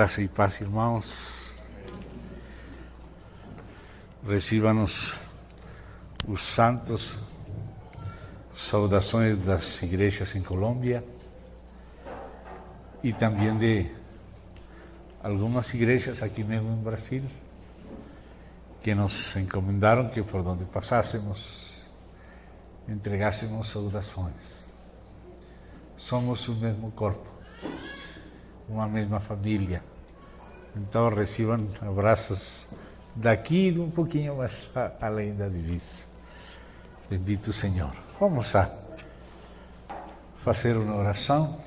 Graça e paz, irmãos. Recíbanos os santos, saudações das igrejas em Colômbia e também de algumas igrejas aqui mesmo em Brasil que nos encomendaram que por onde passássemos entregássemos saudações. Somos o mesmo corpo, uma mesma família. Então recebam abraços daqui e um pouquinho mais além da divisa. Bendito Senhor. Vamos a fazer uma oração.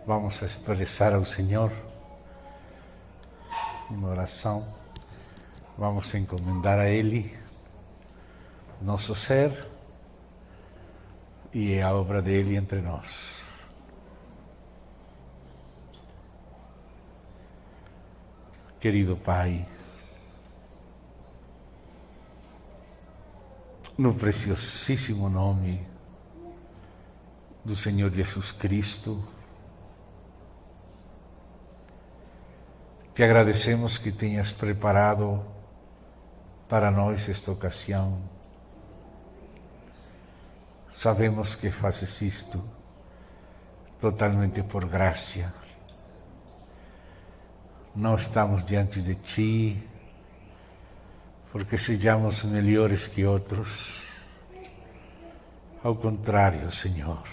Vamos a expressar ao Senhor uma oração. Vamos a encomendar a Ele nosso ser e a obra dele entre nós. Querido Pai, no preciosíssimo nome do Senhor Jesus Cristo, te agradecemos que tenhas preparado para nós esta ocasião. Sabemos que fazes isto totalmente por graça. Não estamos diante de Ti porque sejamos melhores que outros. Ao contrário, Senhor,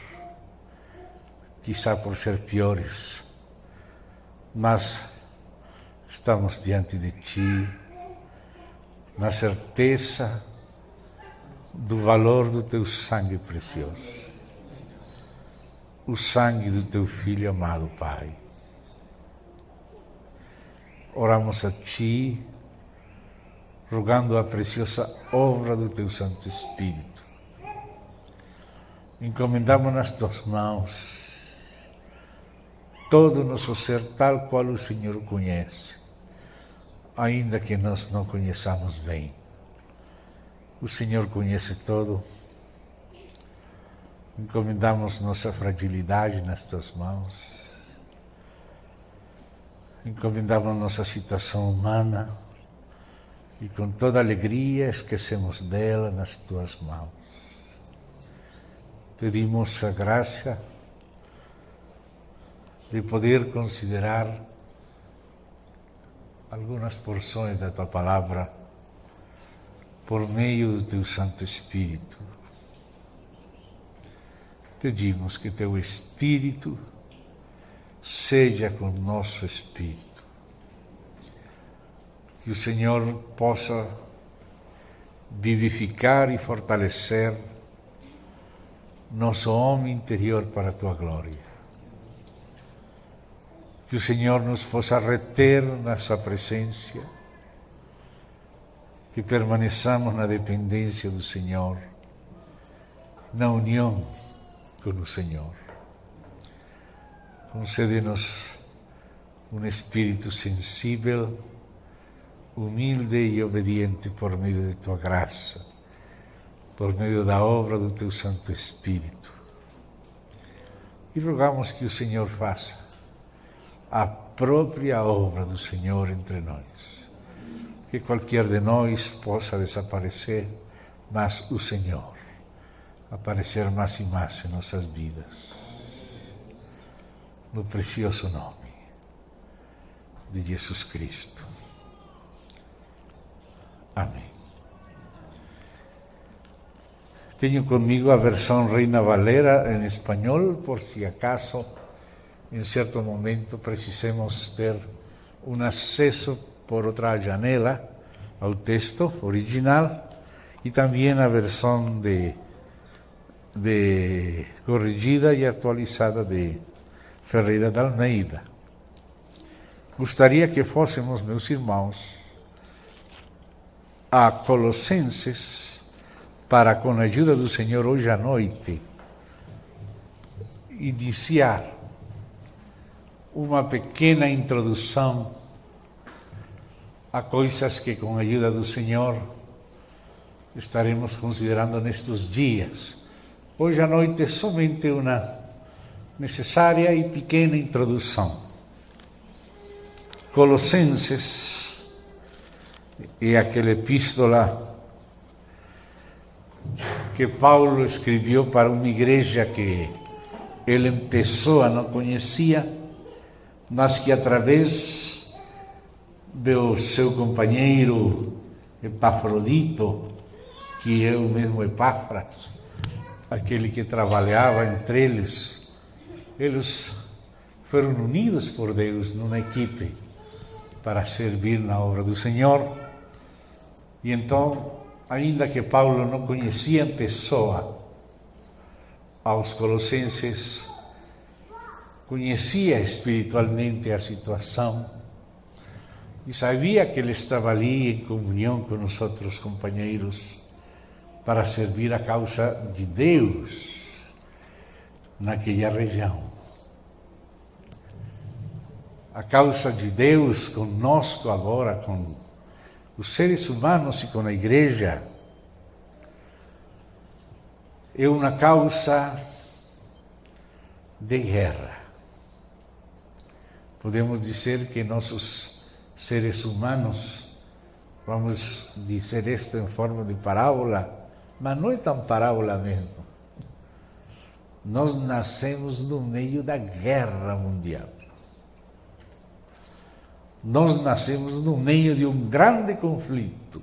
quizá por ser piores, mas estamos diante de Ti na certeza do valor do Teu sangue precioso, o sangue do Teu Filho amado, Pai. Oramos a Ti, rogando a preciosa obra do Teu Santo Espírito. Encomendamos nas Tuas mãos todo o nosso ser tal qual o Senhor conhece, ainda que nós não conheçamos bem. O Senhor conhece todo. Encomendamos nossa fragilidade nas Tuas mãos. Encomendamos nossa situação humana e com toda alegria esquecemos dela nas Tuas mãos. Pedimos a graça de poder considerar algumas porções da Tua Palavra por meio do Teu Santo Espírito. Pedimos que Teu Espírito seja com o nosso espírito. Que o Senhor possa vivificar e fortalecer nosso homem interior para a Tua glória. Que o Senhor nos possa reter na Sua presença, que permaneçamos na dependência do Senhor, na união com o Senhor. Concede-nos um espírito sensível, humilde e obediente por meio de Tua graça, por meio da obra do Teu Santo Espírito. E rogamos que o Senhor faça a própria obra do Senhor entre nós. Que qualquer de nós possa desaparecer, mas o Senhor aparecer mais e mais em nossas vidas. No precioso nome de Jesus Cristo. Amém. Tenho comigo a versão Reina Valera em espanhol, por si acaso, em certo momento, precisemos ter um acesso por outra janela ao texto original e também a versão de corrigida e atualizada de Ferreira de Almeida. Gostaria que fôssemos, meus irmãos, a Colossenses para, com a ajuda do Senhor, hoje à noite, iniciar uma pequena introdução a coisas que, com a ajuda do Senhor, estaremos considerando nestes dias. Hoje à noite é somente uma necessária e pequena introdução. Colossenses é aquela epístola que Paulo escreveu para uma igreja que ele em pessoa não conhecia, mas que através do seu companheiro Epafrodito, que é o mesmo Epáfras, aquele que trabalhava entre eles, eles foram unidos por Deus numa equipe para servir na obra do Senhor. E então, ainda que Paulo não conhecia em pessoa aos colossenses, conhecia espiritualmente a situação e sabia que ele estava ali em comunhão com os outros companheiros para servir a causa de Deus naquela região. A causa de Deus conosco agora, com os seres humanos e com a igreja, é uma causa de guerra. Podemos dizer que nossos seres humanos, vamos dizer isto em forma de parábola, mas não é tão parábola mesmo. Nós nascemos no meio da guerra mundial. Nós nascemos no meio de um grande conflito.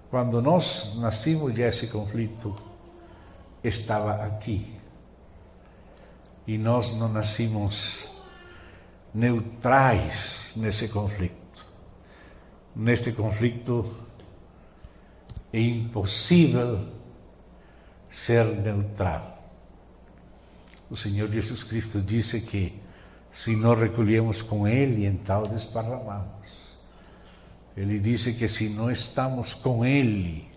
Quando nós nascemos, já esse conflito estava aqui. E nós não nascemos neutrais nesse conflito. Neste conflito é impossível ser neutral. O Senhor Jesus Cristo disse que se nós recolhemos com Ele, então desparramamos. Ele disse que se não estamos com Ele,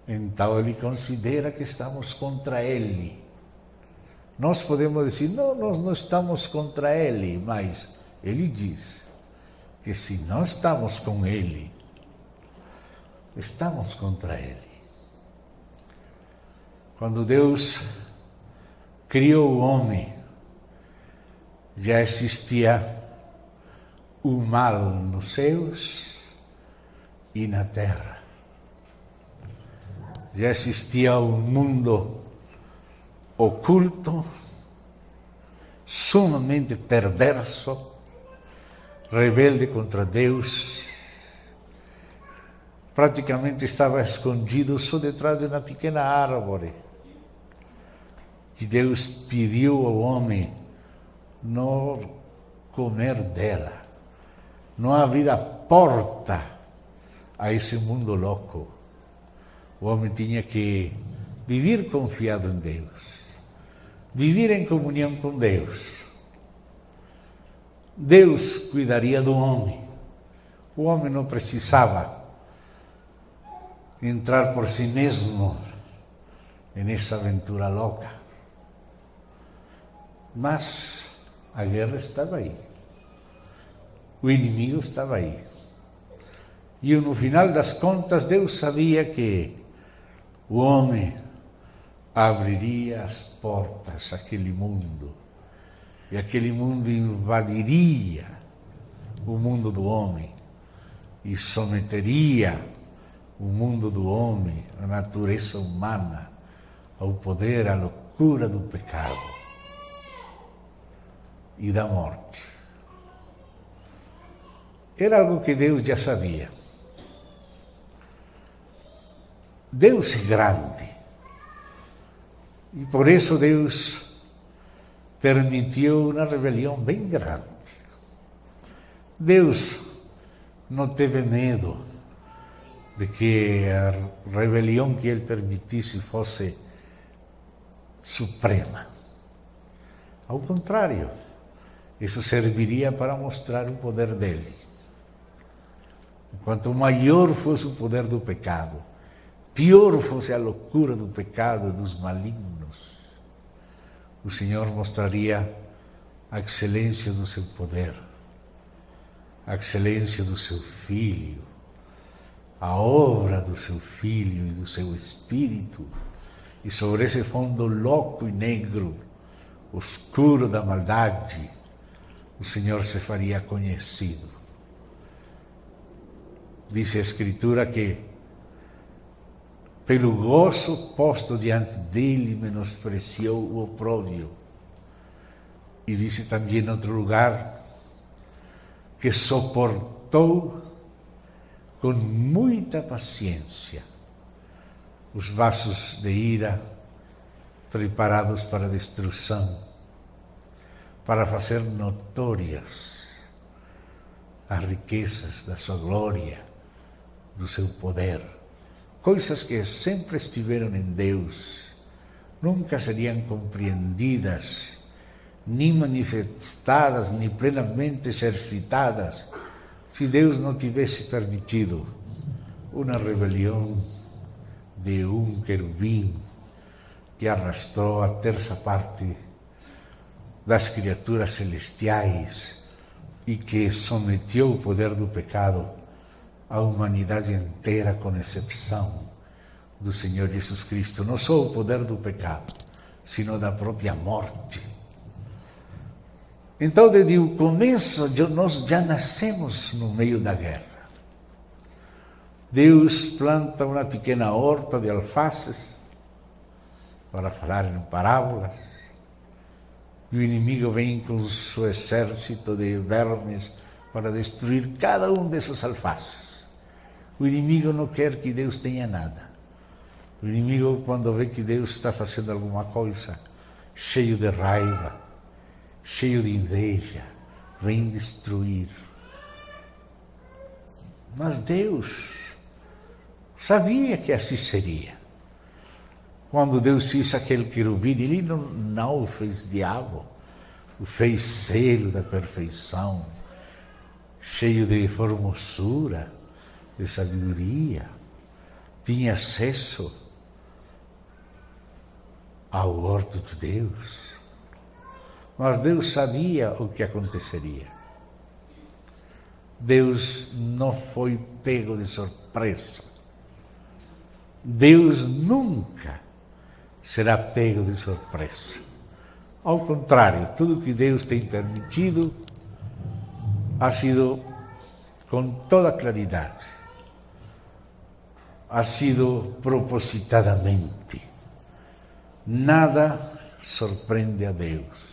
então Ele considera que estamos contra Ele. Nós podemos dizer, não, nós não estamos contra Ele, mas Ele diz que se nós estamos com Ele, estamos contra Ele. Quando Deus criou o homem, já existia o mal nos céus e na terra. Já existia um mundo oculto, sumamente perverso, rebelde contra Deus. Praticamente estava escondido só detrás de uma pequena árvore. Que Deus pediu ao homem não comer dela, não abrir a porta a esse mundo louco. O homem tinha que viver confiado em Deus, viver em comunhão com Deus. Deus cuidaria do homem. O homem não precisava entrar por si mesmo nessa aventura louca. Mas a guerra estava aí. O inimigo estava aí. E no final das contas, Deus sabia que o homem abriria as portas àquele mundo. E aquele mundo invadiria o mundo do homem. E someteria o mundo do homem, a natureza humana, ao poder, à loucura do pecado e da morte. Era algo que Deus já sabia. Deus é grande. E por isso Deus permitiu uma rebelião bem grande. Deus não teve medo de que a rebelião que Ele permitisse fosse suprema. Ao contrário, isso serviria para mostrar o poder dele. Quanto maior fosse o poder do pecado, pior fosse a loucura do pecado dos malignos, o Senhor mostraria a excelência do seu poder, a excelência do seu Filho, a obra do seu Filho e do seu Espírito, e sobre esse fundo louco e negro, oscuro da maldade, o Senhor se faria conhecido. Dice a Escritura que pelo gozo posto diante dele menospreciou o opróbrio. E dice também em outro lugar que soportou com muita paciência os vasos de ira preparados para a destruição, para fazer notórias as riquezas da sua glória, do seu poder. Coisas que sempre estiveram em Deus, nunca seriam compreendidas, nem manifestadas, nem plenamente exercitadas, se Deus não tivesse permitido uma rebelião de um querubim que arrastou a terça parte das criaturas celestiais e que someteu o poder do pecado à humanidade inteira, com exceção do Senhor Jesus Cristo. Não só o poder do pecado, sino da própria morte. Então, desde o começo, nós já nascemos no meio da guerra. Deus planta uma pequena horta de alfaces para falar em parábolas. E o inimigo vem com seu exército de vermes para destruir cada um desses alfaces. O inimigo não quer que Deus tenha nada. O inimigo, quando vê que Deus está fazendo alguma coisa, cheio de raiva, cheio de inveja, vem destruir. Mas Deus sabia que assim seria. Quando Deus fez aquele querubim, ele não o fez diabo, o fez selo da perfeição, cheio de formosura, de sabedoria, tinha acesso ao horto de Deus. Mas Deus sabia o que aconteceria. Deus não foi pego de surpresa. Deus nunca será pego de surpresa. Ao contrário, tudo que Deus tem permitido ha sido com toda claridade, ha sido propositadamente. Nada surpreende a Deus.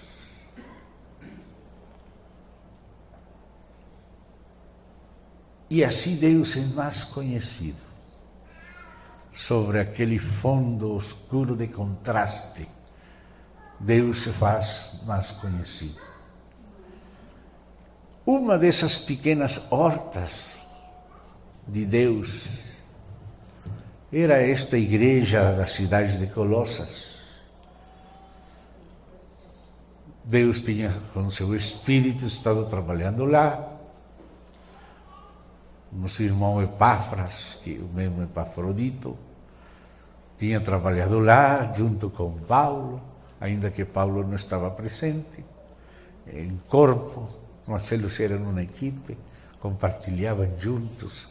E assim Deus é mais conhecido. Sobre aquele fundo oscuro de contraste, Deus se faz mais conhecido. Uma dessas pequenas hortas de Deus era esta igreja da cidade de Colossas. Deus tinha, com seu Espírito, estado trabalhando lá. Nosso irmão Epáfras, que o mesmo Epafrodito, tinha trabalhado lá junto com Paulo, ainda que Paulo não estava presente, em corpo, mas eles eram uma equipe, compartilhavam juntos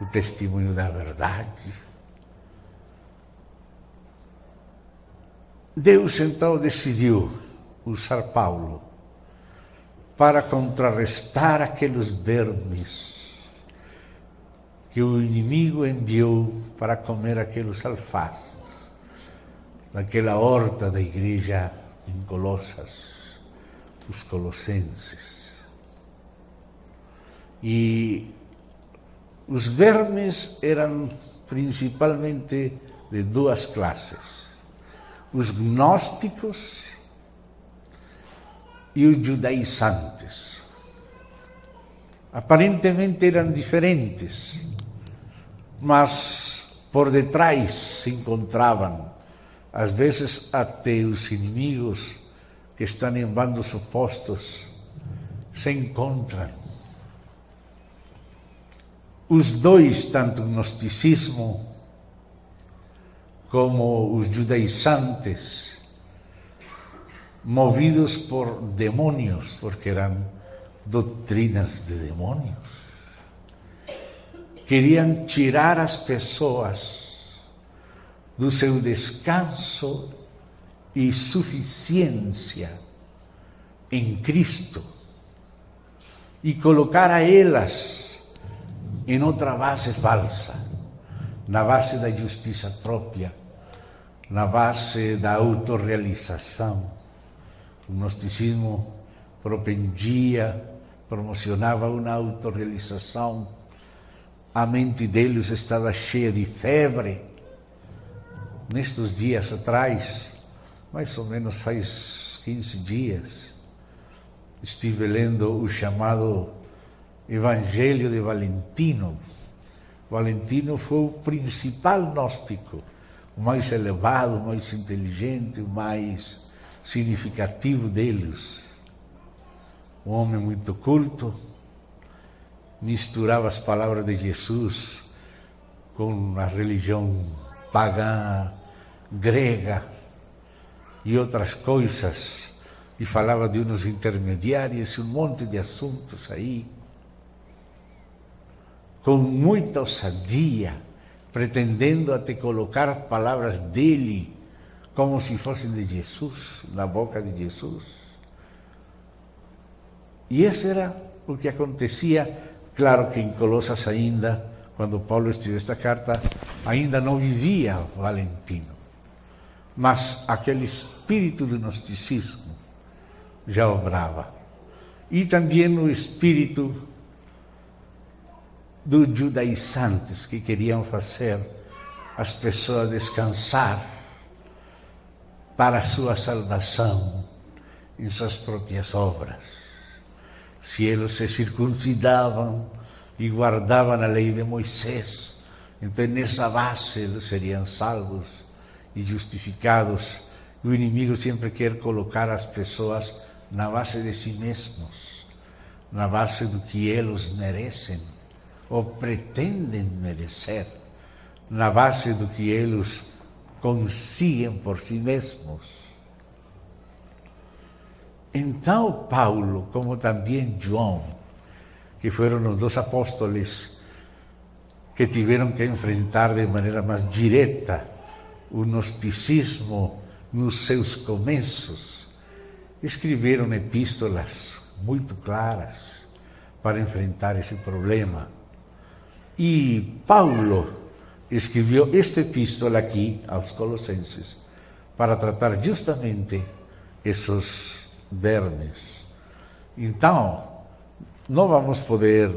o testemunho da verdade. Deus então decidiu usar Paulo para contrarrestar aqueles vermes que o inimigo enviou para comer aqueles alfaces naquela horta da igreja em Colossas, os colossenses. E os vermes eram principalmente de duas classes: os gnósticos e os judaizantes. Aparentemente eram diferentes, mas por detrás se encontravam, às vezes até os inimigos que estão em bandos opostos se encontram. Os dois, tanto o gnosticismo como os judaizantes, movidos por demônios, porque eram doutrinas de demônios, queriam tirar as pessoas do seu descanso e suficiência em Cristo e colocar a elas em outra base falsa, na base da justiça própria, na base da autorrealização. O gnosticismo promocionava uma autorrealização. A mente deles estava cheia de febre. Nestes dias atrás, mais ou menos faz 15 dias, estive lendo o chamado Evangelho de Valentino. Valentino foi o principal gnóstico, o mais elevado, o mais inteligente, o mais significativo deles. Um homem muito culto, misturava as palavras de Jesus com a religião pagã, grega e outras coisas, e falava de uns intermediários e um monte de assuntos aí, com muita ousadia, pretendendo até colocar palavras dele como se fossem de Jesus, na boca de Jesus. E isso era o que acontecia. Claro que em Colosas ainda, quando Paulo escreveu esta carta, ainda não vivia Valentino. Mas aquele espírito do gnosticismo já obrava. E também o espírito dos judaizantes, que queriam fazer as pessoas descansar para a sua salvação em suas próprias obras. Se eles se circuncidavam e guardavam a lei de Moisés, então nessa base eles seriam salvos e justificados. O inimigo sempre quer colocar as pessoas na base de si mesmos, na base do que eles merecem ou pretendem merecer, na base do que eles conseguem por si mesmos. Então Paulo, como também João, que foram os dois apóstolos que tiveram que enfrentar de maneira mais direta o gnosticismo nos seus começos, escreveram epístolas muito claras para enfrentar esse problema. E Paulo escreveu esta epístola aqui aos Colossenses para tratar justamente esses vermes. Então, não vamos poder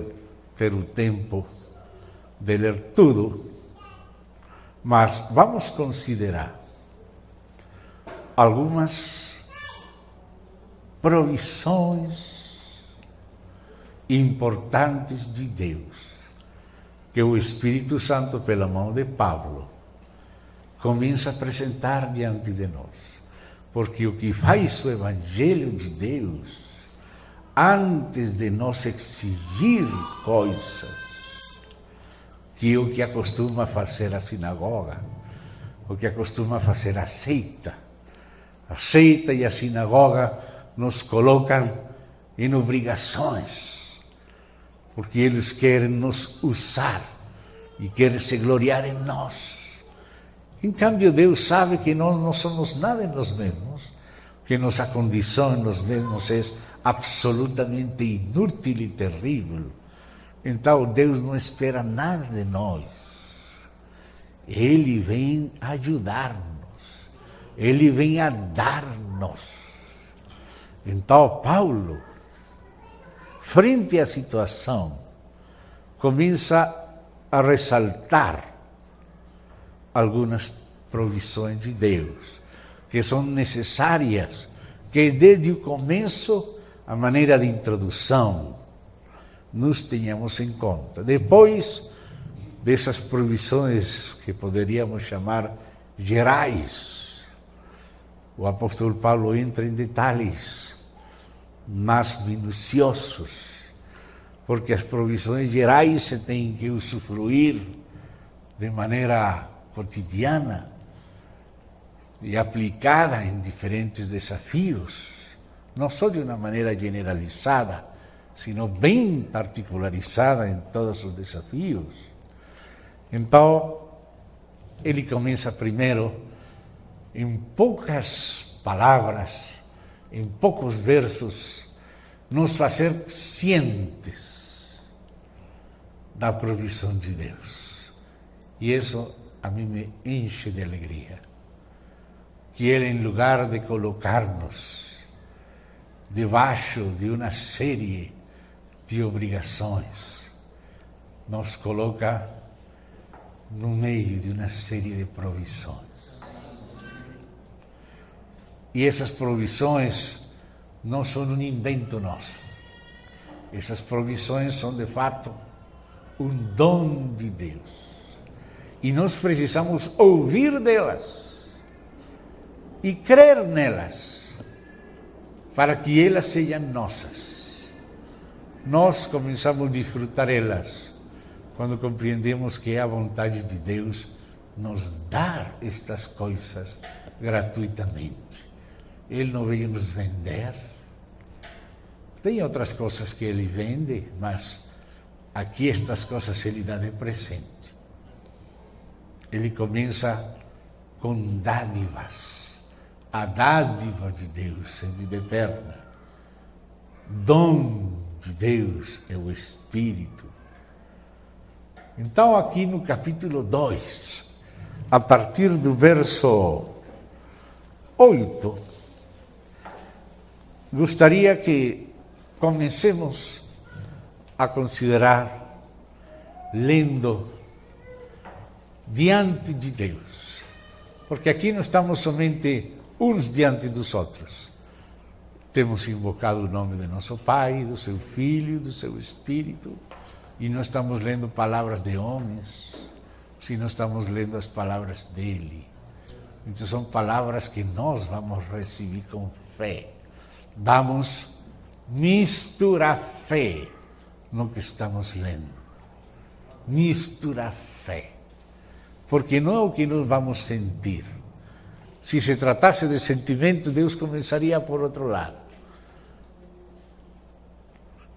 ter o tempo de ler tudo, mas vamos considerar algumas provisões importantes de Deus, que o Espírito Santo, pela mão de Paulo, começa a apresentar diante de nós. Porque o que faz o Evangelho de Deus, antes de nós exigir coisas, que é o que acostuma fazer a sinagoga, o que acostuma fazer a seita e a sinagoga nos colocam em obrigações, porque eles querem nos usar e querem se gloriar em nós. Em cambio, Deus sabe que nós não somos nada em nós mesmos, que nossa condição em nós mesmos é absolutamente inútil e terrível. Então, Deus não espera nada de nós. Ele vem ajudar-nos, Ele vem a dar-nos. Então, Paulo, frente à situação, começa a ressaltar algumas provisões de Deus, que são necessárias, que desde o começo, a maneira de introdução, nos tenhamos em conta. Depois dessas provisões que poderíamos chamar gerais, o apóstolo Paulo entra em detalhes mais minuciosos, porque as provisões gerais se têm que usufruir de maneira cotidiana e aplicada em diferentes desafios, não só de uma maneira generalizada, sino bem particularizada em todos os desafios. Então, ele começa primeiro, em poucas palavras, em poucos versos, nos fazer cientes da provisão de Deus. E isso a mim me enche de alegria. Que Ele, em lugar de colocar-nos debaixo de uma série de obrigações, nos coloca no meio de uma série de provisões. E essas provisões não são um invento nosso. Essas provisões são, de fato, um dom de Deus. E nós precisamos ouvir delas e crer nelas, para que elas sejam nossas. Nós começamos a desfrutar elas quando compreendemos que é a vontade de Deus nos dar estas coisas gratuitamente. Ele não veio nos vender. Tem outras coisas que Ele vende, mas aqui estas coisas Ele dá de presente. Ele começa com dádivas. A dádiva de Deus é vida eterna. Dom de Deus é o Espírito. Então, aqui no capítulo 2, a partir do verso 8, gostaria que comecemos a considerar, lendo diante de Deus. Porque aqui não estamos somente uns diante dos outros. Temos invocado o nome de nosso Pai, do seu Filho, do seu Espírito, e não estamos lendo palavras de homens, sino estamos lendo as palavras dele. Então são palavras que nós vamos receber com fé. Vamos misturar fé no que estamos lendo. Misturar fé. Porque não é o que nós vamos sentir. Se se tratasse de sentimento, Deus começaria por outro lado.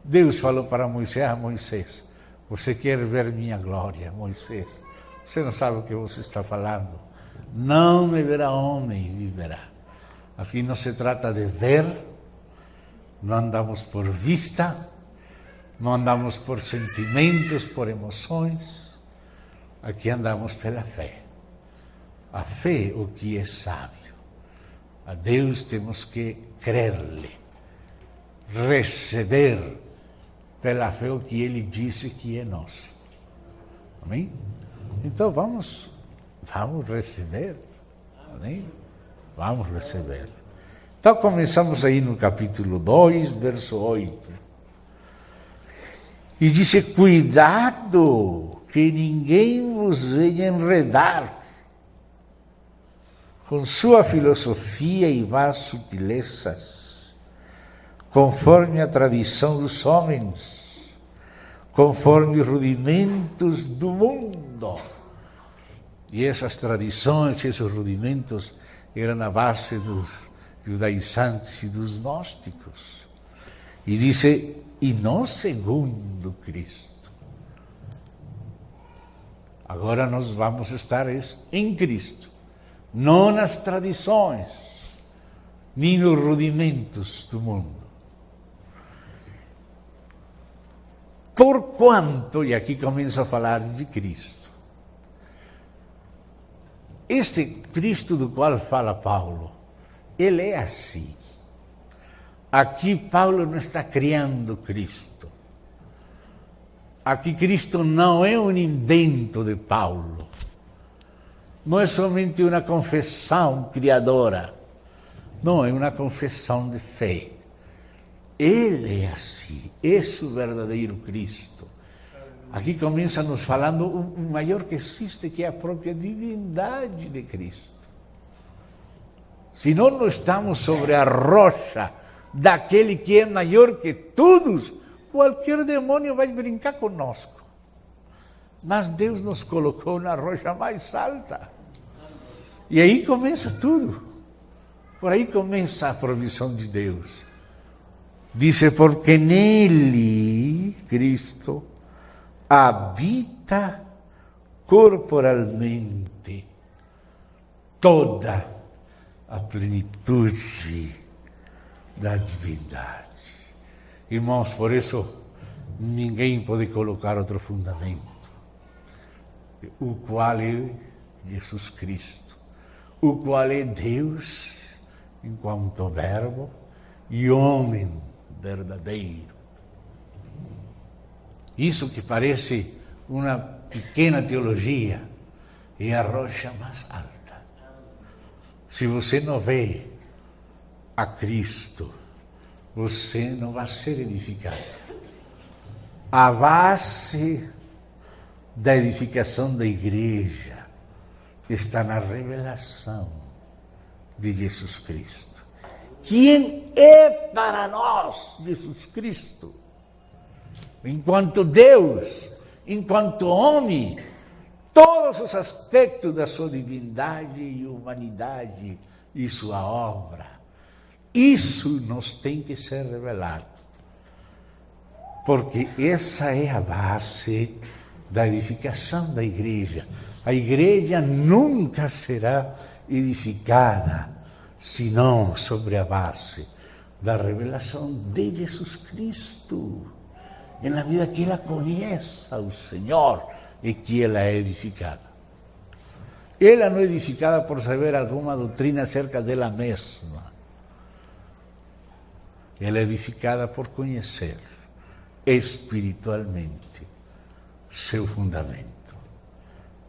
Deus falou para Moisés: Moisés, você quer ver minha glória, Moisés? Você não sabe o que você está falando. Não me verá homem e viverá. Aqui não se trata de ver, não andamos por vista, não andamos por sentimentos, por emoções. Aqui andamos pela fé. A fé, o que é sábio. A Deus temos que crer-lhe, receber pela fé o que Ele disse que é nosso. Amém? Então vamos receber. Amém? Vamos receber. Então começamos aí no capítulo 2, verso 8. E disse: cuidado que ninguém vos venha enredar com sua filosofia e vãs sutilezas, conforme a tradição dos homens, conforme os rudimentos do mundo. E essas tradições, esses rudimentos, eram a base dos judaizantes e dos gnósticos. E disse: e não segundo Cristo. Agora nós vamos estar em Cristo. Não nas tradições, nem nos rudimentos do mundo. Porquanto, e aqui começa a falar de Cristo, este Cristo do qual fala Paulo, ele é assim. Aqui Paulo não está criando Cristo. Aqui Cristo não é um invento de Paulo. Não é somente uma confissão criadora. Não, é uma confissão de fé. Ele é assim, esse é o verdadeiro Cristo. Aqui começa nos falando o maior que existe, que é a própria divindade de Cristo. Se não estamos sobre a rocha daquele que é maior que todos, qualquer demônio vai brincar conosco. Mas Deus nos colocou na rocha mais alta. E aí começa tudo. Por aí começa a provisão de Deus. Diz: porque nele, Cristo, habita corporalmente toda a plenitude da divindade. Irmãos, por isso ninguém pode colocar outro fundamento, o qual é Jesus Cristo, o qual é Deus enquanto verbo e homem verdadeiro. Isso que parece uma pequena teologia é a rocha mais alta. Se você não vê a Cristo, você não vai ser edificado. A base da edificação da igreja está na revelação de Jesus Cristo. Quem é para nós Jesus Cristo? Enquanto Deus, enquanto homem, todos os aspectos da sua divindade e humanidade e sua obra. Isso nos tem que ser revelado. Porque essa é a base da edificação da igreja. A igreja nunca será edificada senão sobre a base da revelação de Jesus Cristo. E na medida que ela conheça o Senhor, é que ela é edificada. Ela não é edificada por saber alguma doutrina acerca dela mesma. Ela é edificada por conhecer espiritualmente seu fundamento.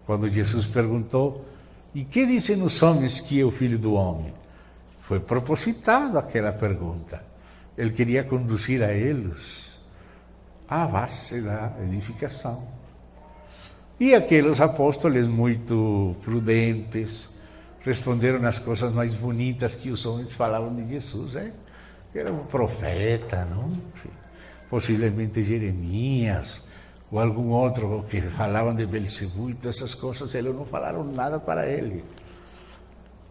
Quando Jesus perguntou, e que dizem os homens que é o Filho do Homem? Foi propositada aquela pergunta. Ele queria conduzir a eles à base da edificação. E aqueles apóstolos muito prudentes responderam as coisas mais bonitas que os homens falavam de Jesus. Era um profeta, não? Possivelmente Jeremias, ou algum outro que falavam de Belzebu e todas essas coisas, eles não falaram nada para ele.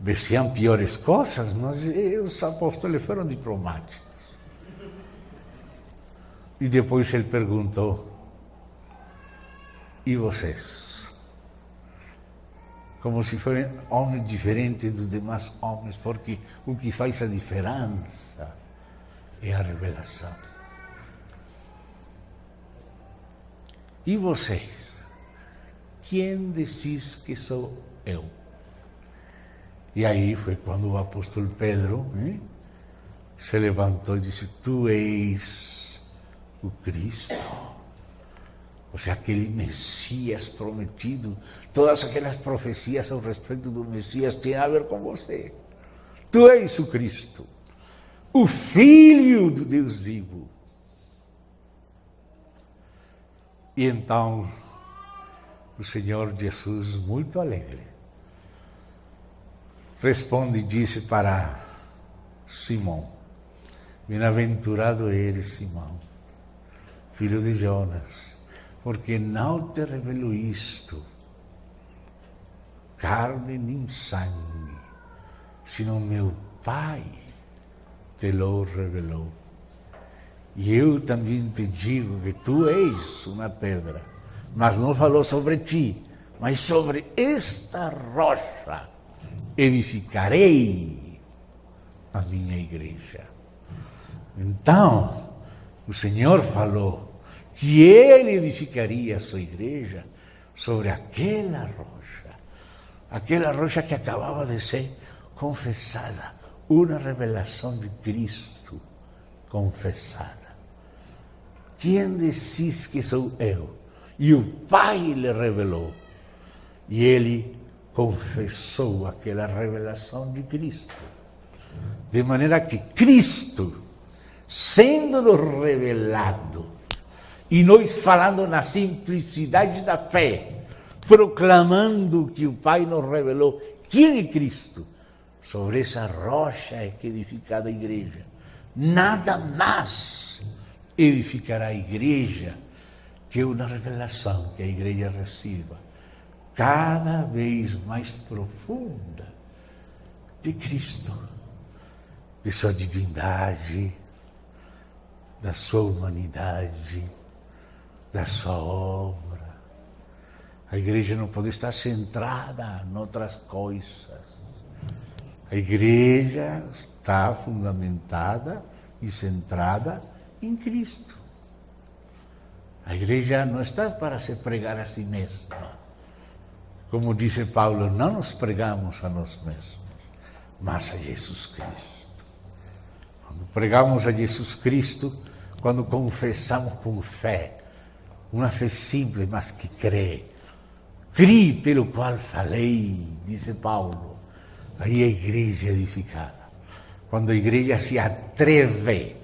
Diziam piores coisas, mas os apóstolos foram diplomáticos. E depois ele perguntou, e vocês? Como se fossem homens diferentes dos demais homens, porque o que faz a diferença é a revelação. E vocês? Quem diz que sou eu? E aí foi quando o apóstolo Pedro se levantou e disse, tu és o Cristo. Ou seja, aquele Messias prometido, todas aquelas profecias ao respeito do Messias têm a ver com você. Tu és o Cristo, o Filho do Deus vivo. E então, o Senhor Jesus, muito alegre, responde e disse para Simão, bem-aventurado eres, Simão, filho de Jonas, porque não te revelou isto, carne nem sangue, senão meu Pai te lo revelou. E eu também te digo que tu és uma pedra, mas não falou sobre ti, mas sobre esta rocha edificarei a minha igreja. Então, o Senhor falou que Ele edificaria a sua igreja sobre aquela rocha que acabava de ser confessada, uma revelação de Cristo confessada. Quem diz que sou eu? E o Pai lhe revelou. E ele confessou aquela revelação de Cristo. De maneira que Cristo, sendo revelado, e nós falando na simplicidade da fé, proclamando que o Pai nos revelou, quem é Cristo? Sobre essa rocha é que edificada a igreja. Nada mais edificará a igreja que uma revelação que a igreja receba cada vez mais profunda de Cristo, de sua divindade, da sua humanidade, da sua obra. A igreja não pode estar centrada em outras coisas. A igreja está fundamentada e centrada em Cristo. A igreja não está para se pregar a si mesma. Como dice Paulo, não nos pregamos a nós mesmos, mas a Jesus Cristo. Quando pregamos a Jesus Cristo, quando confessamos com fé, uma fé simples, mas que crê. Crie pelo qual falei, diz Paulo. Aí a igreja é edificada. Quando a igreja se atreve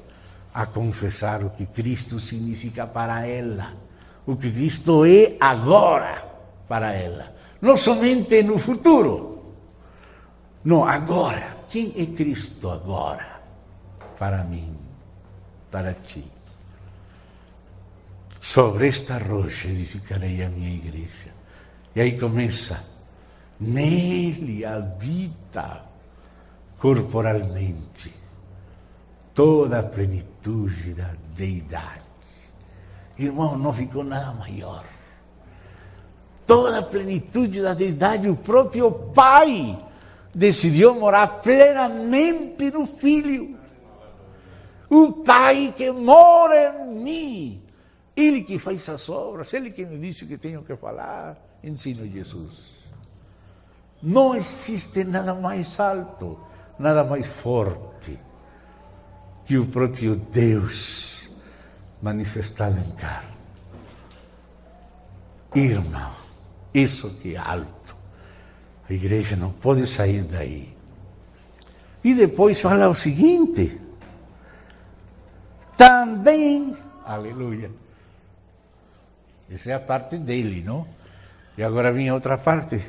a confessar o que Cristo significa para ela, o que Cristo é agora para ela, não somente no futuro, não, agora. Quem é Cristo agora para mim, para ti? Sobre esta rocha edificarei a minha igreja. E aí começa, nele habita corporalmente toda a plenitude da deidade. Irmão, não ficou nada maior. Toda a plenitude da deidade, o próprio Pai decidiu morar plenamente no Filho. O Pai que mora em mim. Ele que faz as obras, Ele que me disse o que tenho que falar, ensino Jesus. Não existe nada mais alto, nada mais forte que o próprio Deus manifestado em carne. Irmão, isso que é alto. A igreja não pode sair daí. E depois fala o seguinte, também, aleluia, essa é a parte dele, não? E agora vem a outra parte.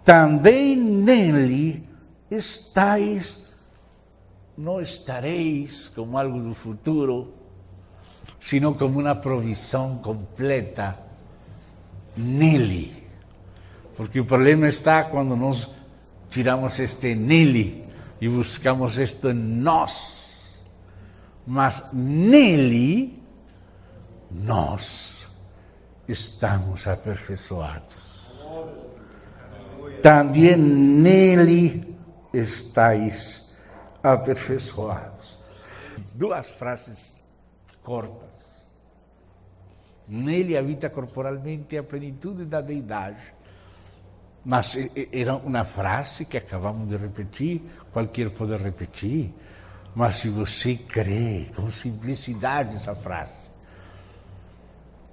Também nele estáis, não estareis como algo do futuro, sino como uma provisão completa nele. Porque o problema está quando nós tiramos este nele e buscamos isto em nós. Mas nele, nós estamos aperfeiçoados. Também nele estáis aperfeiçoados. Duas frases cortas. Nele habita corporalmente a plenitude da deidade. Mas era uma frase que acabamos de repetir, qualquer pode repetir. Mas se você crê com simplicidade essa frase,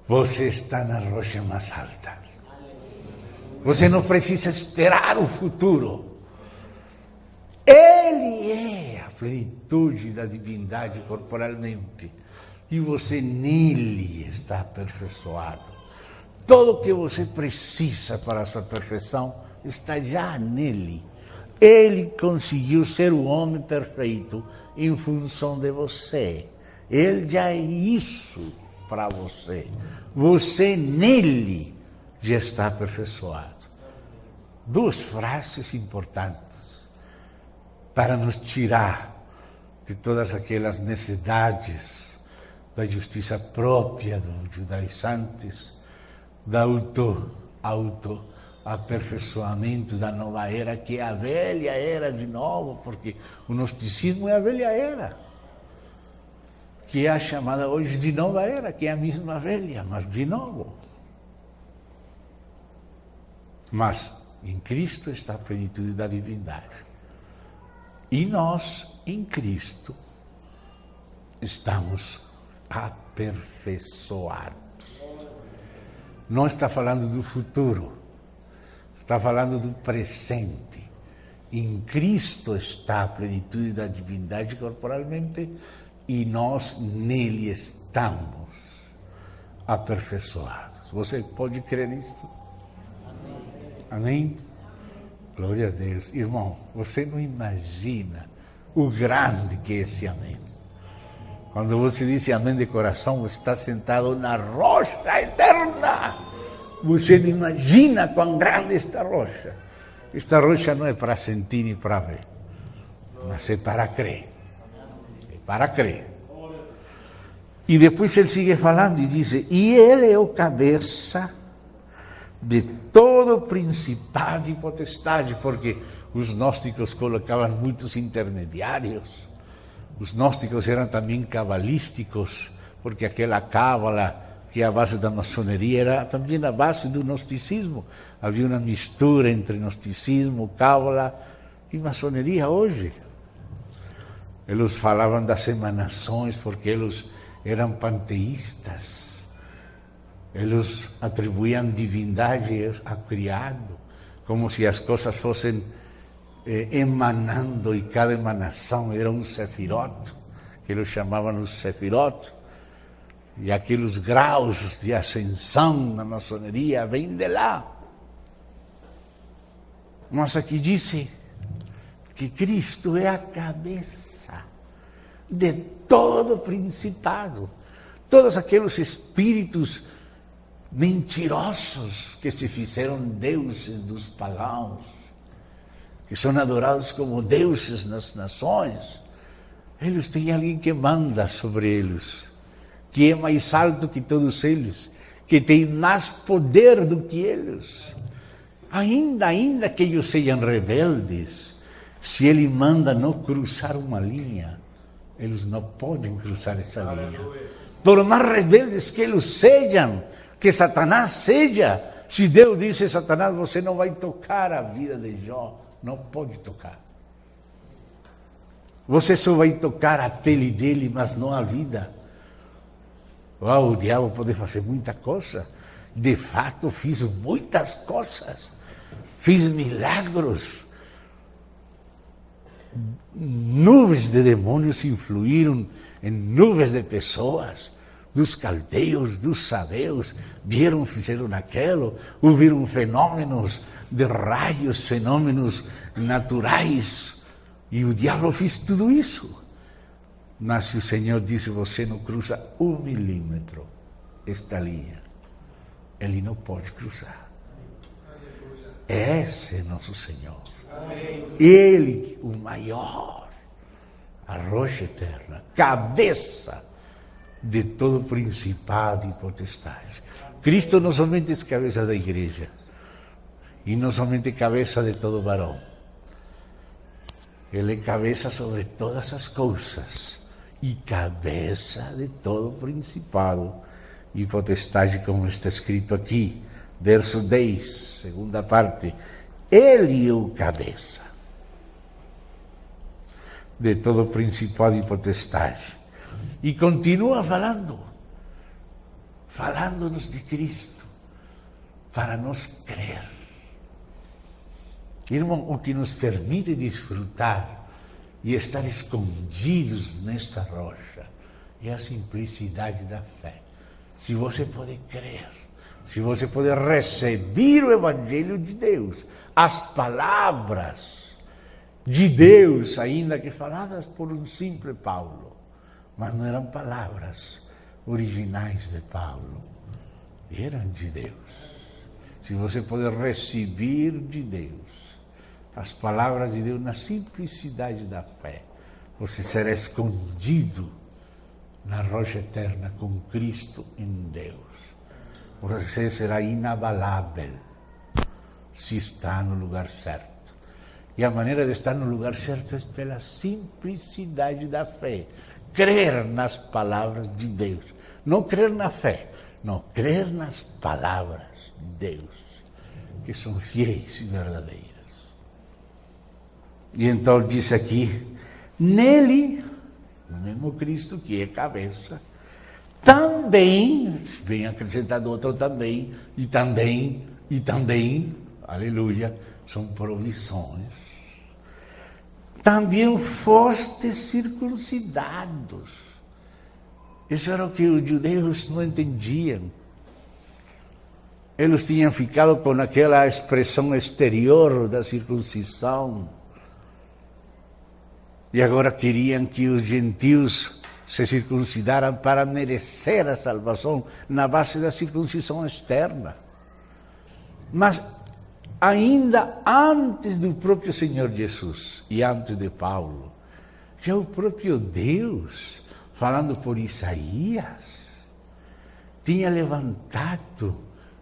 você está na rocha mais alta. Você não precisa esperar o futuro. Ele é a plenitude da divindade corporalmente. E você nele está aperfeiçoado. Tudo o que você precisa para a sua perfeição está já nele. Ele conseguiu ser o homem perfeito em função de você. Ele já é isso para você. Você nele já está aperfeiçoado. Duas frases importantes para nos tirar de todas aquelas necessidades da justiça própria dos judaizantes, do autoaperfeiçoamento da nova era, que é a velha era de novo, porque o gnosticismo é a velha era, que é a chamada hoje de nova era, que é a mesma velha, mas de novo. Mas em Cristo está a plenitude da divindade. E nós, em Cristo, estamos aperfeiçoados. Não está falando do futuro, está falando do presente. Em Cristo está a plenitude da divindade corporalmente e nós nele estamos aperfeiçoados. Você pode crer nisso? Amém? Glória a Deus. Irmão, você não imagina o grande que é esse amém. Quando você diz amém de coração, você está sentado na rocha eterna. Você não imagina quão grande é esta rocha. Esta rocha não é para sentir e para ver, mas é para crer. É para crer. E depois ele sigue falando e diz, e ele é o cabeça de todo principado e potestade, porque os gnósticos colocavam muitos intermediários. Os gnósticos eram também cabalísticos, porque aquela cábala que a base da maçonaria era também a base do gnosticismo. Havia uma mistura entre gnosticismo, cábala e maçonaria hoje. Eles falavam das emanações porque eles eram panteístas. Eles atribuíam divindade ao criado, como se as coisas fossem emanando, e cada emanação era um sefirot, que eles chamavam os sefirot. E aqueles graus de ascensão na maçonaria vêm de lá. Mas aqui diz que Cristo é a cabeça de todo principado. Todos aqueles espíritos mentirosos que se fizeram deuses dos pagãos, que são adorados como deuses nas nações, eles têm alguém que manda sobre eles, que é mais alto que todos eles, que tem mais poder do que eles. Ainda que eles sejam rebeldes, se ele manda não cruzar uma linha, eles não podem cruzar essa linha. Por mais rebeldes que eles sejam, que Satanás seja, se Deus disse, Satanás, você não vai tocar a vida de Jó, não pode tocar. Você só vai tocar a pele dele, mas não a vida. O diabo pode fazer muita coisa. De fato, fiz muitas coisas. Fiz milagros. Nuvens de demônios influíram em nuvens de pessoas. Dos caldeus, dos sabeus, vieram, fizeram aquilo. Houveram fenômenos de raios, fenômenos naturais. E o diabo fez tudo isso. Mas se o Senhor disse, você não cruza 1 milímetro esta linha, ele não pode cruzar. Esse é nosso Senhor. Ele, o maior, a rocha eterna, cabeça de todo principado e potestade. Cristo não somente é cabeça da igreja, e não somente cabeça de todo varão. Ele é cabeça sobre todas as coisas, e cabeça de todo principado e potestade, como está escrito aqui, verso 10, segunda parte. Ele é o cabeça de todo principado e potestade. E continua falando-nos de Cristo, para nós crer. Irmão, o que nos permite desfrutar e estar escondidos nesta rocha é a simplicidade da fé. Se você pode crer, se você pode receber o Evangelho de Deus, as palavras de Deus, ainda que faladas por um simples Paulo, mas não eram palavras originais de Paulo, eram de Deus. Se você pode receber de Deus as palavras de Deus na simplicidade da fé, você será escondido na rocha eterna com Cristo em Deus. Você será inabalável se está no lugar certo. E a maneira de estar no lugar certo é pela simplicidade da fé. Crer nas palavras de Deus. Não crer na fé, não, crer nas palavras de Deus, que são fiéis e verdadeiras. E então diz aqui, nele, o mesmo Cristo que é cabeça, também, vem acrescentado outro também, e também, aleluia, são provisões. Também fostes circuncidados. Isso era o que os judeus não entendiam. Eles tinham ficado com aquela expressão exterior da circuncisão. E agora queriam que os gentios se circuncidaram para merecer a salvação na base da circuncisão externa. Mas ainda antes do próprio Senhor Jesus e antes de Paulo, já o próprio Deus, falando por Isaías, tinha levantado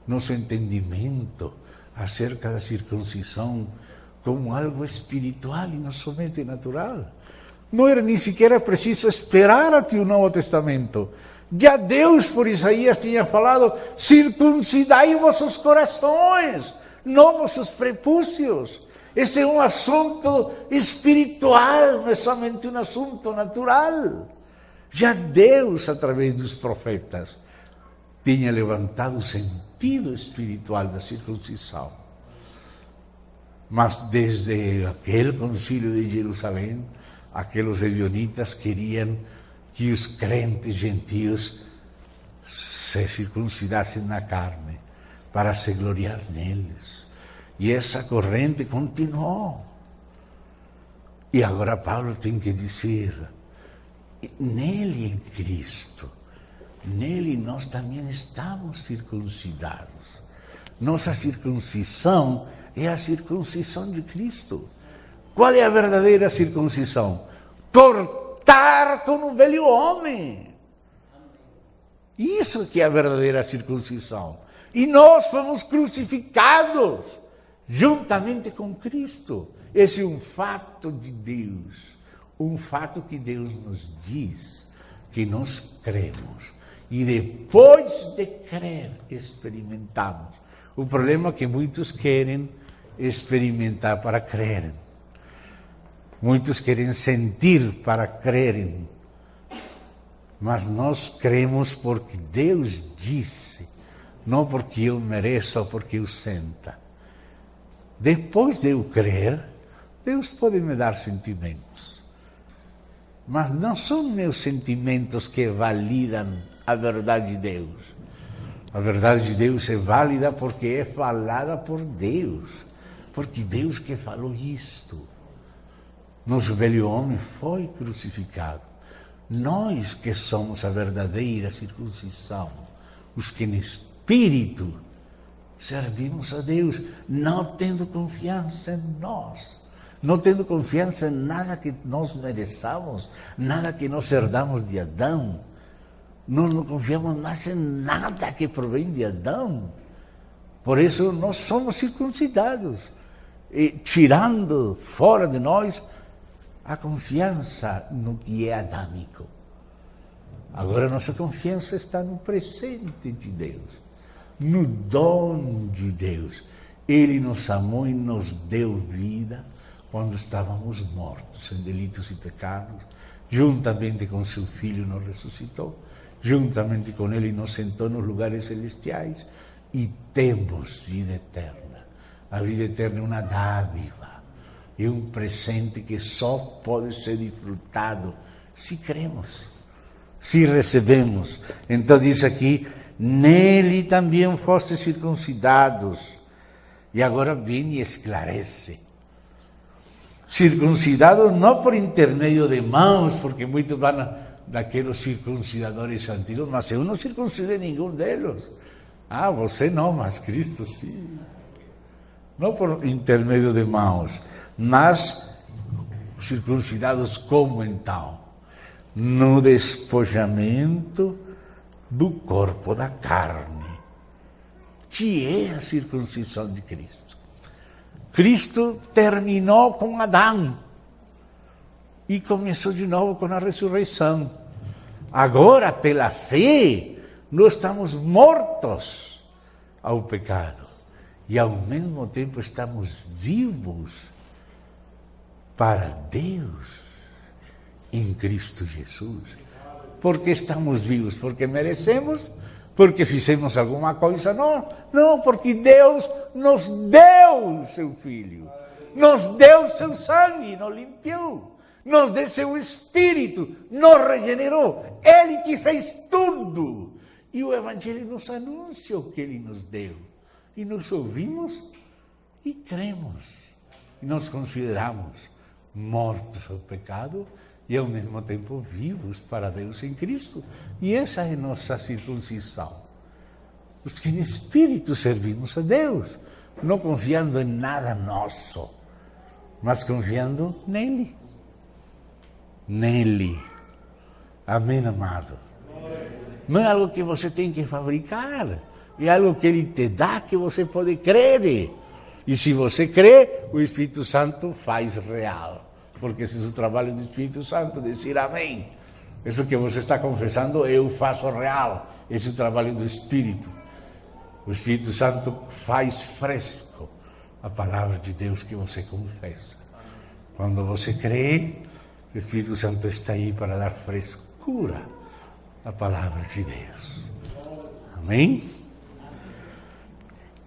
nosso entendimento acerca da circuncisão como algo espiritual e não somente natural. Não era nem sequer preciso esperar até o Novo Testamento. Já Deus, por Isaías, tinha falado: circuncidai vossos corações, não vossos prepúcios. Este é um assunto espiritual, não é somente um assunto natural. Já Deus, através dos profetas, tinha levantado o sentido espiritual da circuncisão. Mas desde aquele concílio de Jerusalém, aqueles ebionitas queriam que os crentes gentios se circuncidassem na carne, para se gloriar neles. E essa corrente continuou. E agora Paulo tem que dizer: nele, em Cristo, nele nós também estamos circuncidados. Nossa circuncisão é a circuncisão de Cristo. Qual é a verdadeira circuncisão? Cortar com o velho homem. Isso que é a verdadeira circuncisão. E nós fomos crucificados juntamente com Cristo. Esse é um fato de Deus. Um fato que Deus nos diz, que nós cremos. E depois de crer, experimentamos. O problema é que muitos querem experimentar para crerem. Muitos querem sentir para crerem. Mas nós cremos porque Deus disse, não porque eu mereço ou porque eu senta. Depois de eu crer, Deus pode me dar sentimentos. Mas não são meus sentimentos que validam a verdade de Deus. A verdade de Deus é válida porque é falada por Deus. Porque Deus que falou isto. Nosso velho homem foi crucificado. Nós que somos a verdadeira circuncisão, os que em espírito servimos a Deus, não tendo confiança em nós, não tendo confiança em nada que nós mereçamos, nada que nós herdamos de Adão. Nós não confiamos mais em nada que provém de Adão. Por isso nós somos circuncidados, e tirando fora de nós a confiança no que é adâmico. Agora nossa confiança está no presente de Deus, no dom de Deus. Ele nos amou e nos deu vida quando estávamos mortos em delitos e pecados. Juntamente com seu Filho nos ressuscitou, juntamente com ele nos sentou nos lugares celestiais e temos vida eterna. A vida eterna é uma dádiva. É um presente que só pode ser desfrutado se cremos, se recebemos. Então diz aqui, nele também fostes circuncidados. E agora vem e esclarece. Circuncidados não por intermédio de mãos, porque muitos vão daqueles circuncidadores antigos, mas eu não circuncidei nenhum deles. Ah, você não, mas Cristo sim. Não por intermédio de mãos, mas circuncidados como então? No despojamento do corpo da carne, que é a circuncisão de Cristo. Cristo terminou com Adão e começou de novo com a ressurreição. Agora, pela fé, nós estamos mortos ao pecado e ao mesmo tempo estamos vivos para Deus em Cristo Jesus. Porque estamos vivos? Porque merecemos? Porque fizemos alguma coisa? Não, não, porque Deus nos deu o seu Filho, nos deu seu sangue, nos limpiou, nos deu seu Espírito, nos regenerou. Ele que fez tudo. E o Evangelho nos anuncia o que Ele nos deu. E nós ouvimos e cremos. E nos consideramos mortos ao pecado e ao mesmo tempo vivos para Deus em Cristo. E essa é nossa circuncisão. Os que em espírito servimos a Deus, não confiando em nada nosso, mas confiando nele. Nele. Amém, amado? Não é algo que você tem que fabricar, é algo que Ele te dá, que você pode crer. E se você crê, o Espírito Santo faz real. Porque esse é o trabalho do Espírito Santo, dizer amém. Isso que você está confessando, eu faço real. Esse é o trabalho do Espírito. O Espírito Santo faz fresco a palavra de Deus que você confessa. Quando você crê, o Espírito Santo está aí para dar frescura à palavra de Deus. Amém?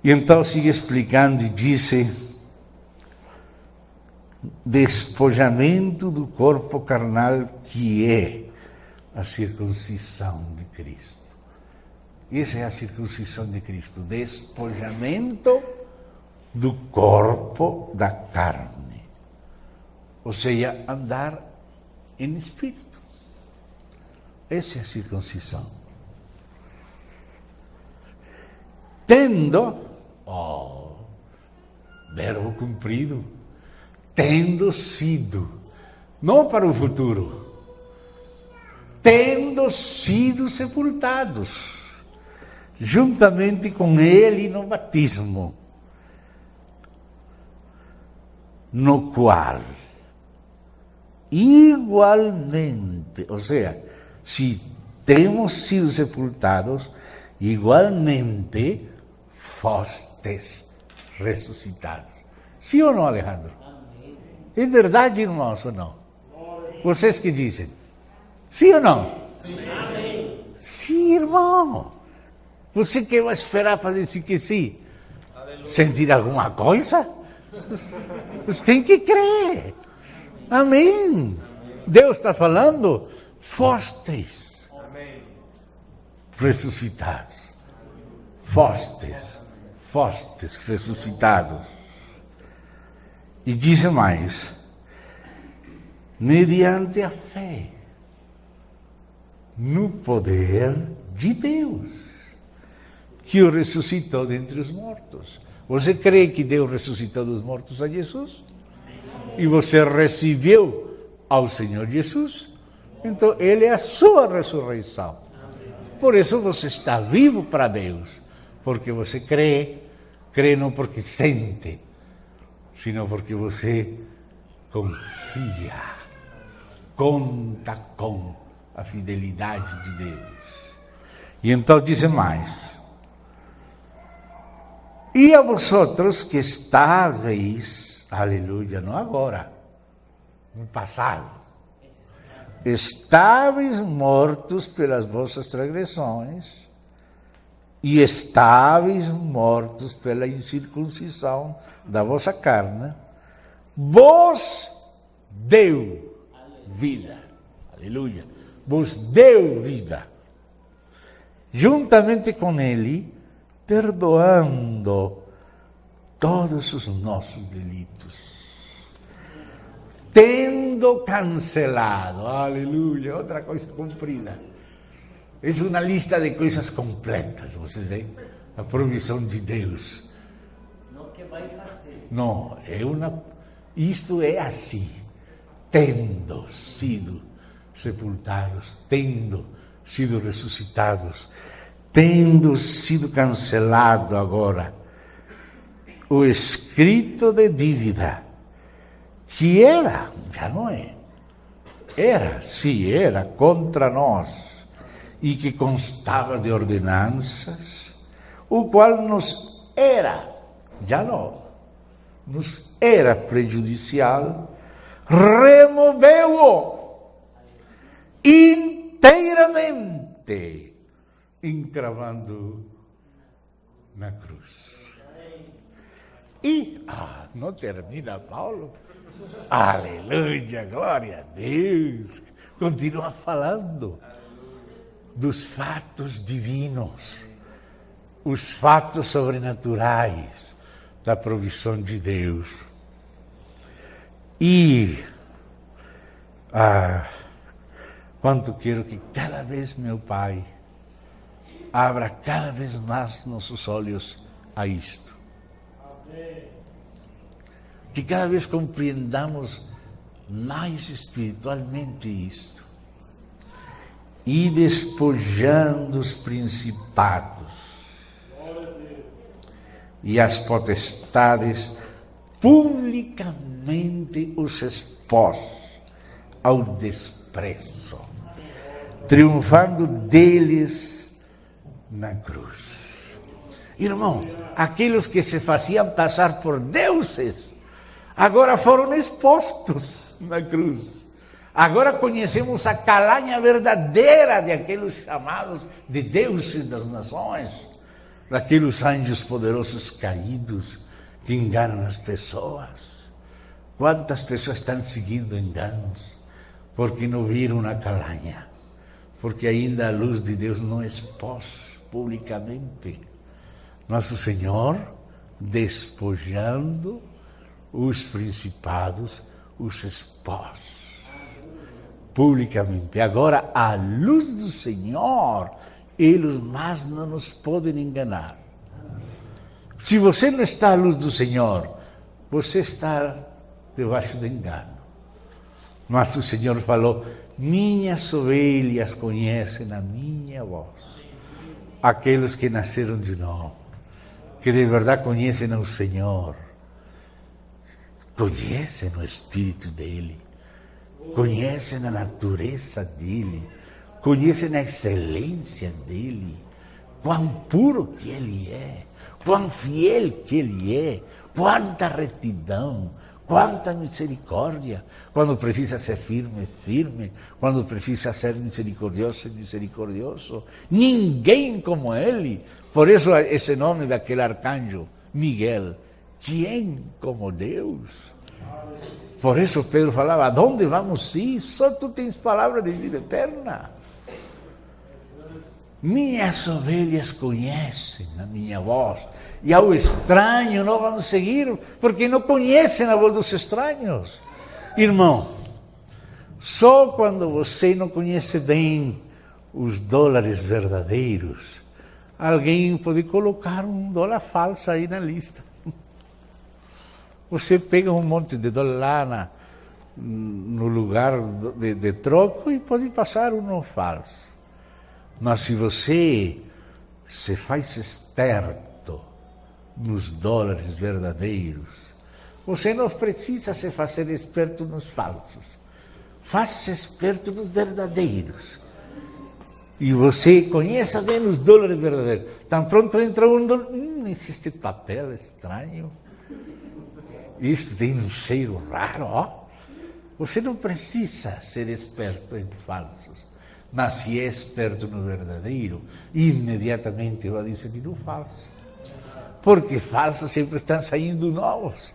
E então sigue explicando e diz: despojamento do corpo carnal, que é a circuncisão de Cristo. Essa é a circuncisão de Cristo, despojamento do corpo da carne. Ou seja, andar em espírito. Essa é a circuncisão. Tendo, verbo cumprido, tendo sido, não para o futuro, tendo sido sepultados, juntamente com ele no batismo, no qual, igualmente, ou seja, se temos sido sepultados, igualmente fostes ressuscitados. Sim ou não, Alejandro? É verdade, irmãos, ou não? Vocês que dizem? Sim ou não? Sim. Sim, irmão. Você que vai esperar para dizer que sim? Aleluia. Sentir alguma coisa? Você tem que crer. Amém. Deus está falando, fostes ressuscitados. Fostes ressuscitados. E diz mais, mediante a fé no poder de Deus, que o ressuscitou dentre os mortos. Você crê que Deus ressuscitou dos mortos a Jesus? E você recebeu ao Senhor Jesus? Então Ele é a sua ressurreição. Por isso você está vivo para Deus. Porque você crê não porque sente, sino porque você confia, conta com a fidelidade de Deus. E então diz mais: e a vosotros que estáveis, aleluia, não agora, no passado, estáveis mortos pelas vossas transgressões, e estáveis mortos pela incircuncisão da vossa carne, vos deu vida. Aleluia. Vos deu vida. Juntamente com Ele, perdoando todos os nossos delitos. Tendo cancelado, aleluia, outra coisa comprida. É uma lista de coisas completas, vocês veem? A provisão de Deus. Não que vai fazer. Não, isto é assim. Tendo sido sepultados, tendo sido ressuscitados, tendo sido cancelado agora o escrito de dívida, que era, já não é, era contra nós, e que constava de ordenanças, o qual nos era, já não, nos era prejudicial, removeu-o inteiramente, encravando na cruz. E, não termina Paulo? Aleluia, glória a Deus. Continua falando dos fatos divinos, os fatos sobrenaturais da provisão de Deus. E quanto quero que cada vez, meu Pai, abra cada vez mais nossos olhos a isto. Que cada vez compreendamos mais espiritualmente isto. E despojando os principados e as potestades, publicamente os expôs ao desprezo. triunfando deles na cruz. Irmão, aqueles que se faziam passar por deuses, agora foram expostos na cruz. Agora conhecemos a calanha verdadeira de aqueles chamados de deuses das nações, daqueles anjos poderosos caídos que enganam as pessoas. Quantas pessoas estão seguindo enganos porque não viram a calanha, porque ainda a luz de Deus não expôs publicamente. Nosso Senhor despojando os principados, os expôs publicamente. Agora, à luz do Senhor, eles mais não nos podem enganar. Se você não está à luz do Senhor, você está debaixo de engano. Mas o Senhor falou: minhas ovelhas conhecem a minha voz. Aqueles que nasceram de novo, que de verdade conhecem ao Senhor, conhecem o Espírito dEle, conhecem a natureza dEle, conhecem a excelência dEle, quão puro que Ele é, quão fiel que Ele é, quanta retidão, quanta misericórdia. Quando precisa ser firme, firme. Quando precisa ser misericordioso, misericordioso. Ninguém como Ele. Por isso esse nome daquele arcanjo, Miguel. Quem como Deus? Por isso Pedro falava: aonde vamos ir? Só tu tens palavra de vida eterna. Minhas ovelhas conhecem a minha voz, e ao estranho não vão seguir, porque não conhecem a voz dos estranhos. Irmão, só quando você não conhece bem os dólares verdadeiros, alguém pode colocar um dólar falso aí na lista. Você pega um monte de dólar lá no lugar de troco e pode passar um falso. Mas se você se faz esperto nos dólares verdadeiros, você não precisa se fazer esperto nos falsos. Faça esperto nos verdadeiros. E você conheça bem os dólares verdadeiros. Tão pronto entra um dólar. Existe papel estranho. Isso tem um cheiro raro, ó. Você não precisa ser esperto em falsos. Mas se é esperto no verdadeiro, imediatamente vai decidir o falso. Porque falsos sempre estão saindo novos.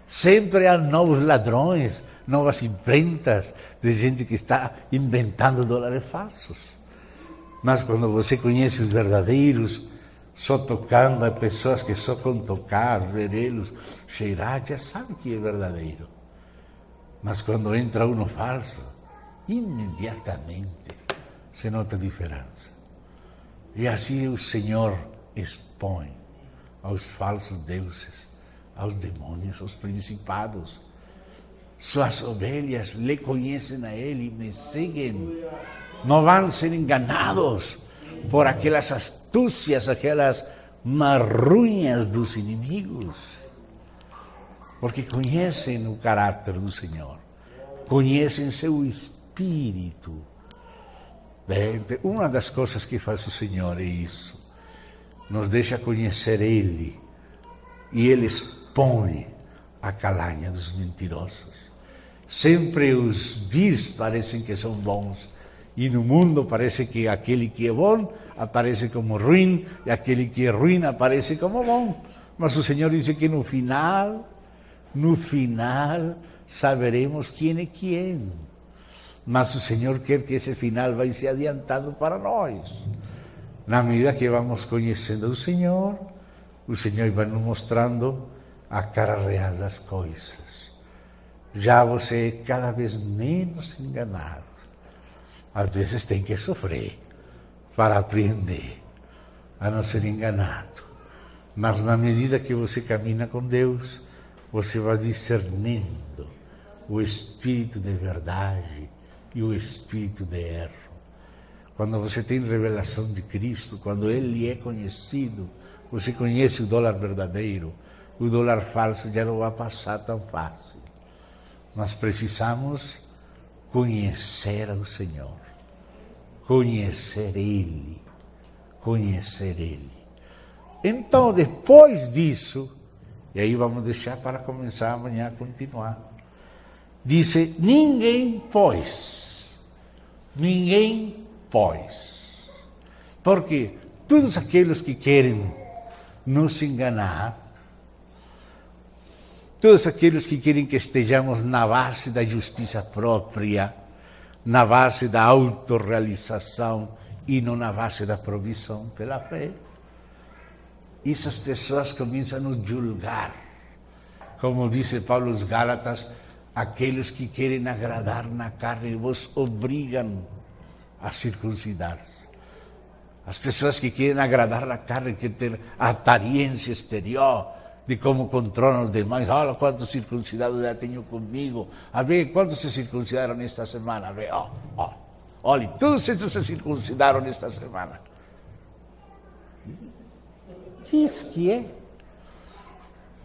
Sempre há novos ladrões, novas imprentas de gente que está inventando dólares falsos. Mas quando você conhece os verdadeiros, só tocando a pessoas que só com tocar, ver eles, cheirar, já sabe que é verdadeiro. Mas quando entra um falso, imediatamente se nota a diferença. E assim o Senhor expõe aos falsos deuses, aos demônios, aos principados. Suas ovelhas lhe conhecem a Ele e me seguem. Não vão ser enganados por aquelas astúcias, aquelas marrunhas dos inimigos. Porque conhecem o caráter do Senhor, conhecem seu Espírito. Uma das coisas que faz o Senhor é isso. Nos deixa conhecer Ele. E Ele expõe a calanha dos mentirosos. Sempre os vis parecem que são bons. E no mundo parece que aquele que é bom aparece como ruim. E aquele que é ruim aparece como bom. Mas o Senhor diz que no final, saberemos quem é quem. Mas o Senhor quer que esse final vai se adiantando para nós. Na medida que vamos conhecendo o Senhor vai nos mostrando a cara real das coisas. Já você é cada vez menos enganado. Às vezes tem que sofrer para aprender a não ser enganado. Mas na medida que você caminha com Deus, você vai discernindo o espírito de verdade e o espírito de erro. Quando você tem revelação de Cristo, quando Ele é conhecido, você conhece o dólar verdadeiro, o dólar falso já não vai passar tão fácil. Nós precisamos conhecer ao Senhor, conhecer Ele. Conhecer Ele. Então, depois disso, e aí vamos deixar para começar amanhã a continuar, diz: ninguém, pois, porque todos aqueles que querem nos enganar, todos aqueles que querem que estejamos na base da justiça própria, na base da autorrealização e não na base da provisão pela fé, essas pessoas começam a nos julgar. Como diz Paulo aos Gálatas, aqueles que querem agradar na carne vos obrigam a circuncidar-se. As pessoas que querem agradar na carne, que ter a aparência exterior de como controlam os demais. Olha quantos circuncidados já tenho comigo. A ver quantos se circuncidaram esta semana. A ver, olha, todos esses se circuncidaram esta semana. Diz que é.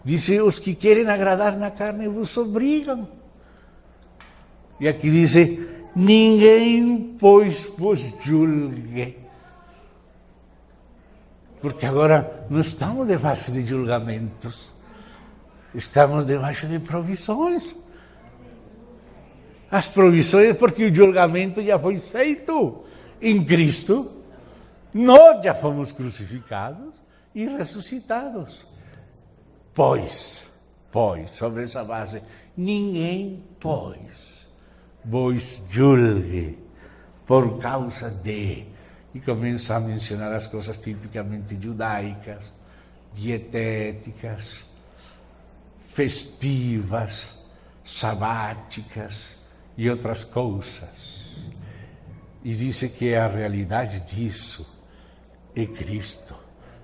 Diz: os que querem agradar na carne vos obrigam. E aqui diz: ninguém, pois, vos julgue. Porque agora não estamos debaixo de julgamentos, estamos debaixo de provisões. As provisões, porque o julgamento já foi feito em Cristo. Nós já fomos crucificados e ressuscitados. Pois, sobre essa base, ninguém, pois, vos julgue por causa de... E começa a mencionar as coisas tipicamente judaicas, dietéticas, festivas, sabáticas e outras coisas. E diz que a realidade disso é Cristo.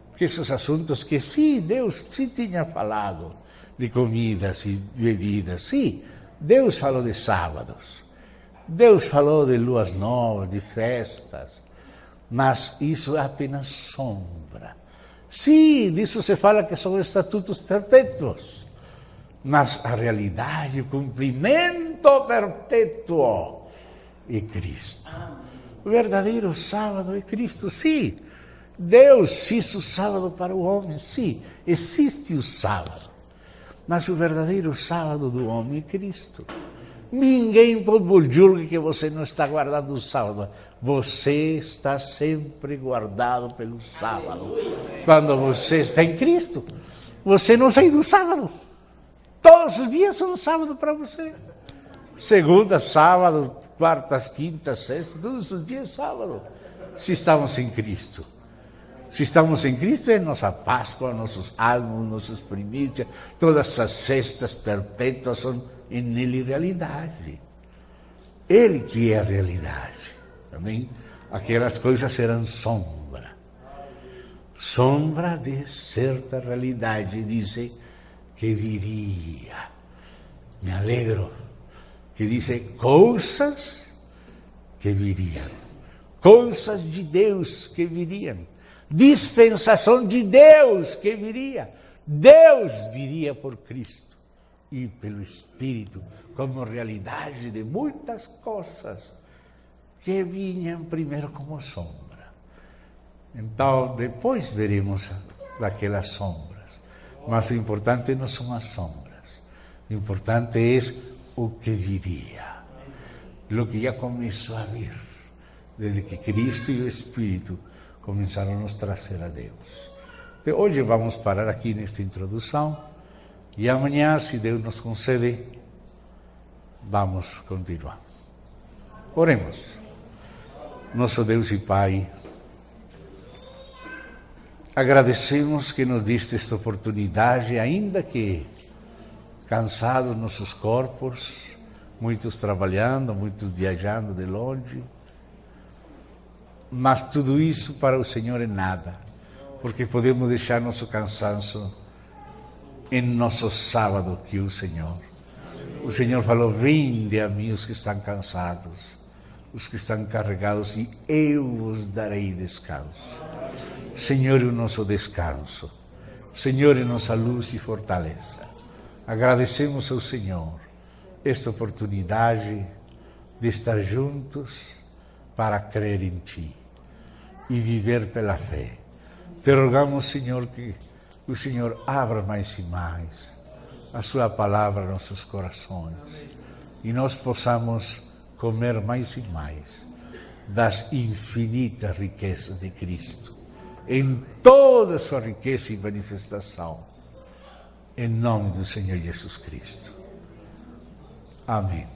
Porque esses assuntos que sim, Deus sim tinha falado de comidas e bebidas, sim, Deus falou de sábados, Deus falou de luas novas, de festas, mas isso é apenas sombra. Sim, disso se fala que são estatutos perpétuos, mas a realidade, o cumprimento perpétuo é Cristo. O verdadeiro sábado é Cristo, sim. Deus fez o sábado para o homem, sim, existe o sábado, mas o verdadeiro sábado do homem é Cristo. Ninguém pode julgar que você não está guardando o sábado. Você está sempre guardado pelo sábado. Quando você está em Cristo, você não sai do sábado. Todos os dias são sábado para você. Segunda, sábado, quartas, quintas, sexta, todos os dias sábado. Se estamos em Cristo. Se estamos em Cristo, é nossa Páscoa, nossos álbuns, nossas primícias, todas as festas perpétuas são nele realidade. Ele que é a realidade. Amém? Aquelas coisas eram sombra. Sombra de certa realidade, diz que viria. Me alegro. Que diz coisas que viriam. Coisas de Deus que viriam. Dispensação de Deus que viria. Deus viria por Cristo e pelo Espírito como realidade de muitas coisas que vinham primeiro como sombra. Então, depois veremos daquelas sombras. Mas o importante não são as sombras. O importante é o que viria. O que já começou a vir. Desde que Cristo e o Espírito começaram a nos trazer a Deus. Então, hoje vamos parar aqui nesta introdução. E amanhã, se Deus nos concede, vamos continuar. Oremos. Nosso Deus e Pai, agradecemos que nos diste esta oportunidade, ainda que cansados nossos corpos, muitos trabalhando, muitos viajando de longe, mas tudo isso para o Senhor é nada, porque podemos deixar nosso cansaço em nosso sábado, que é o Senhor. O Senhor falou: vinde a mim os que estão cansados, os que estão carregados, e eu vos darei descanso. Senhor, é o nosso descanso. Senhor, é nossa luz e fortaleza. Agradecemos ao Senhor esta oportunidade de estar juntos, para crer em Ti e viver pela fé. Te rogamos, Senhor, que o Senhor abra mais e mais a Sua palavra em nossos corações e nós possamos comer mais e mais das infinitas riquezas de Cristo, em toda a sua riqueza e manifestação, em nome do Senhor Jesus Cristo. Amém.